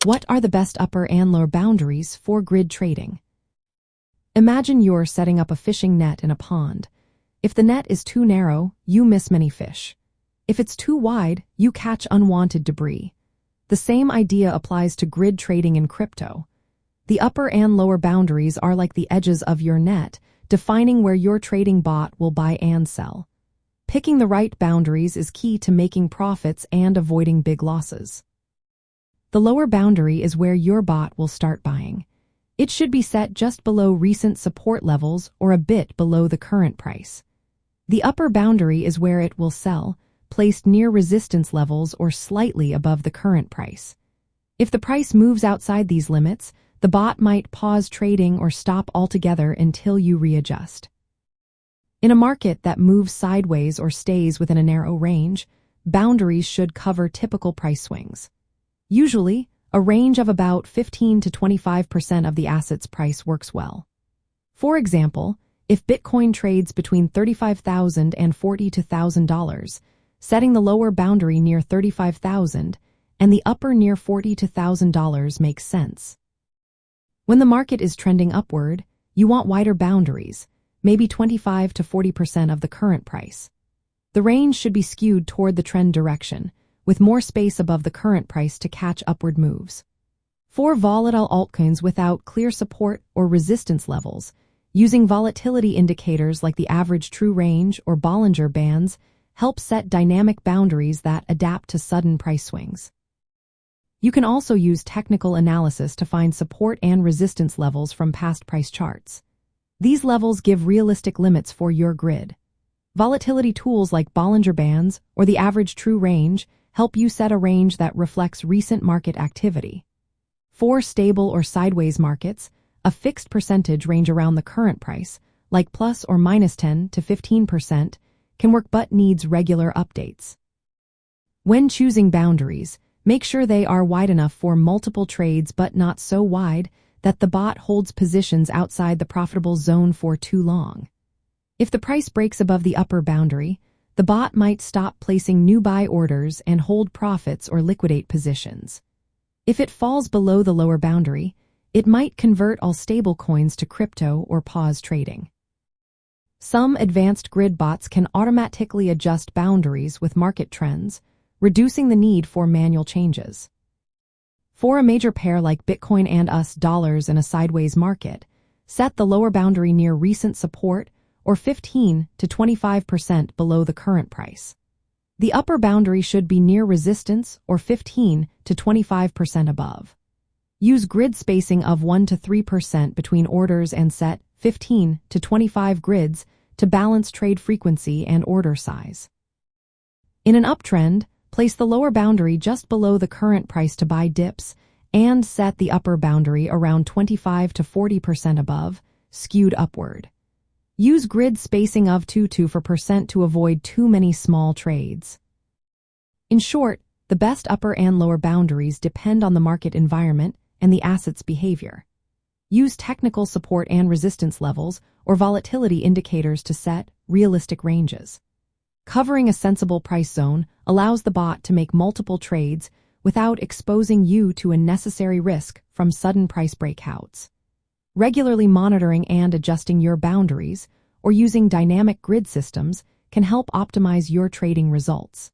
What are the best upper and lower boundaries for grid trading? Imagine you're setting up a fishing net in a pond. If the net is too narrow, you miss many fish. If it's too wide, you catch unwanted debris. The same idea applies to grid trading in crypto. The upper and lower boundaries are like the edges of your net, defining where your trading bot will buy and sell. Picking the right boundaries is key to making profits and avoiding big losses. The lower boundary is where your bot will start buying. It should be set just below recent support levels or a bit below the current price. The upper boundary is where it will sell, placed near resistance levels or slightly above the current price. If the price moves outside these limits, the bot might pause trading or stop altogether until you readjust. In a market that moves sideways or stays within a narrow range, boundaries should cover typical price swings. Usually, a range of about 15 to 25% of the asset's price works well. For example, if Bitcoin trades between $35,000 and $42,000, setting the lower boundary near $35,000 and the upper near $42,000 makes sense. When the market is trending upward, you want wider boundaries, maybe 25 to 40% of the current price. The range should be skewed toward the trend direction, with more space above the current price to catch upward moves. For volatile altcoins without clear support or resistance levels, using volatility indicators like the average true range or Bollinger bands help set dynamic boundaries that adapt to sudden price swings. You can also use technical analysis to find support and resistance levels from past price charts. These levels give realistic limits for your grid. Volatility tools like Bollinger bands or the average true range help you set a range that reflects recent market activity. For stable or sideways markets, a fixed percentage range around the current price, like plus or minus 10 to 15%, can work but needs regular updates. When choosing boundaries, make sure they are wide enough for multiple trades but not so wide that the bot holds positions outside the profitable zone for too long. If the price breaks above the upper boundary, the bot might stop placing new buy orders and hold profits or liquidate positions. If it falls below the lower boundary, it might convert all stablecoins to crypto or pause trading. Some advanced grid bots can automatically adjust boundaries with market trends, reducing the need for manual changes. For a major pair like Bitcoin and US dollars in a sideways market, set the lower boundary near recent support or 15 to 25% below the current price. The upper boundary should be near resistance or 15 to 25% above. Use grid spacing of 1 to 3% between orders and set 15 to 25 grids to balance trade frequency and order size. In an uptrend, place the lower boundary just below the current price to buy dips and set the upper boundary around 25 to 40% above, skewed upward. Use grid spacing of 2 to 4% to avoid too many small trades. In short, the best upper and lower boundaries depend on the market environment and the asset's behavior. Use technical support and resistance levels or volatility indicators to set realistic ranges. Covering a sensible price zone allows the bot to make multiple trades without exposing you to unnecessary risk from sudden price breakouts. Regularly monitoring and adjusting your boundaries or using dynamic grid systems can help optimize your trading results.